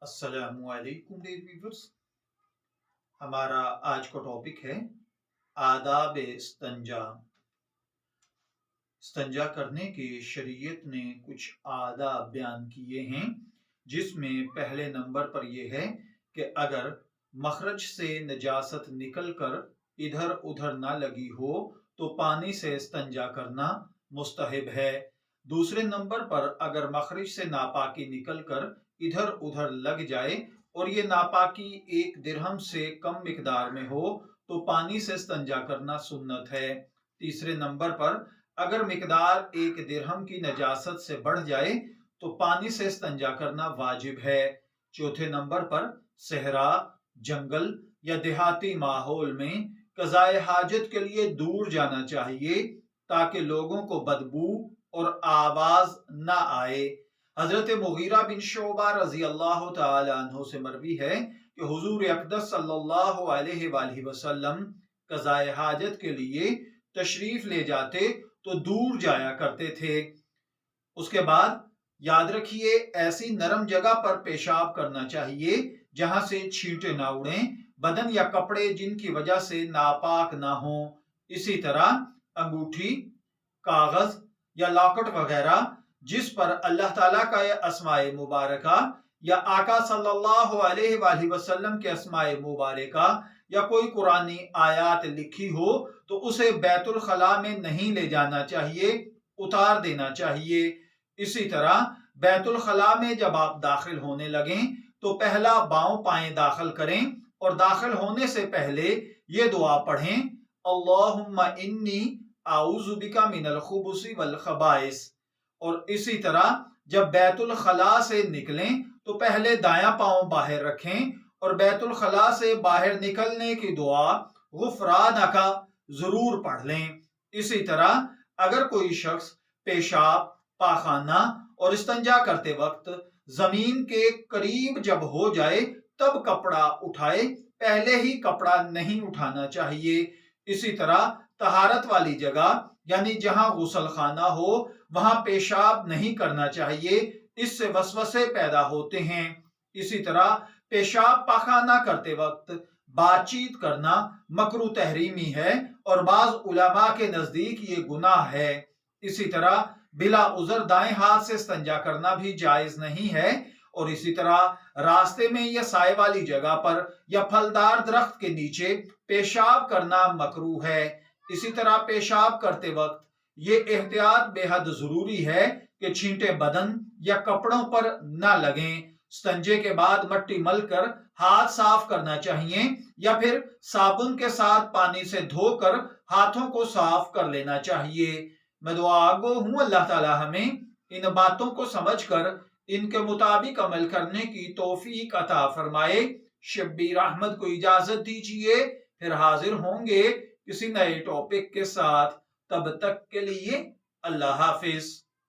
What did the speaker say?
السلام علیکم dear viewers, ہمارا آج کا ٹاپک ہے آداب استنجا۔ استنجا کرنے کے شریعت نے کچھ آداب بیان کیے ہیں، جس میں پہلے نمبر پر یہ ہے کہ اگر مخرج سے نجاست نکل کر ادھر ادھر نہ لگی ہو تو پانی سے استنجا کرنا مستحب ہے۔ دوسرے نمبر پر اگر مخرج سے ناپاکی نکل کر ادھر ادھر لگ جائے اور یہ ناپاکی 1 درہم سے کم مقدار میں ہو تو پانی سے استنجا کرنا سنت ہے۔ تیسرے نمبر پر اگر مقدار 1 درہم کی نجاست سے بڑھ جائے تو پانی سے استنجا کرنا واجب ہے۔ چوتھے نمبر پر صحرا، جنگل یا دیہاتی ماحول میں قضائے حاجت کے لیے دور جانا چاہیے تاکہ لوگوں کو بدبو اور آواز نہ آئے۔ حضرت مغیرہ بن شعبہ رضی اللہ تعالی عنہ سے مروی ہے کہ حضور اقدس صلی اللہ علیہ وآلہ وسلم قضائے حاجت کے لیے تشریف لے جاتے تو دور جایا کرتے تھے۔ اس کے بعد یاد رکھیے ایسی نرم جگہ پر پیشاب کرنا چاہیے جہاں سے چھینٹے نہ اڑیں، بدن یا کپڑے جن کی وجہ سے ناپاک نہ ہوں۔ اسی طرح انگوٹھی، کاغذ یا لاکٹ وغیرہ جس پر اللہ تعالیٰ کا اسماء مبارکہ یا آقا صلی اللہ علیہ وآلہ وسلم کے اسماء مبارکہ یا کوئی قرآنی آیات لکھی ہو تو اسے بیت الخلاء میں نہیں لے جانا چاہیے، اتار دینا چاہیے۔ اسی طرح بیت الخلاء میں جب آپ داخل ہونے لگیں تو پہلا باؤں پائیں داخل کریں اور داخل ہونے سے پہلے یہ دعا پڑھیں، اللہم انی اعوذ بک من الخبث والخبائث۔ اور اسی طرح جب بیت الخلاء سے نکلیں تو پہلے دایاں پاؤں باہر رکھیں اور بیت الخلاء سے باہر نکلنے کی دعا غفرانک ضرور پڑھ لیں۔ اسی طرح اگر کوئی شخص پیشاب، پاخانہ اور استنجا کرتے وقت زمین کے قریب جب ہو جائے تب کپڑا اٹھائے، پہلے ہی کپڑا نہیں اٹھانا چاہیے۔ اسی طرح طہارت والی جگہ یعنی جہاں غسل خانہ ہو وہاں پیشاب نہیں کرنا چاہیے، اس سے وسوسے پیدا ہوتے ہیں۔ اسی طرح پیشاب پاخانہ کرتے وقت بات چیت کرنا مکروہ تحریمی ہے اور بعض علماء کے نزدیک یہ گناہ ہے۔ اسی طرح بلا عذر دائیں ہاتھ سے استنجا کرنا بھی جائز نہیں ہے، اور اسی طرح راستے میں یا سائے والی جگہ پر یا پھلدار درخت کے نیچے پیشاب کرنا مکروہ ہے۔ اسی طرح پیشاب کرتے وقت یہ احتیاط بے حد ضروری ہے کہ چھینٹے بدن یا کپڑوں پر نہ لگیں۔ استنجے کے بعد مٹی مل کر ہاتھ صاف کرنا چاہیے یا پھر صابن کے ساتھ پانی سے دھو کر ہاتھوں کو صاف کر لینا چاہیے۔ میں دعا گو ہوں اللہ تعالی ہمیں ان باتوں کو سمجھ کر ان کے مطابق عمل کرنے کی توفیق عطا فرمائے۔ شبیر احمد کو اجازت دیجیے، پھر حاضر ہوں گے کسی نئے ٹاپک کے ساتھ۔ تب تک کے لیے اللہ حافظ۔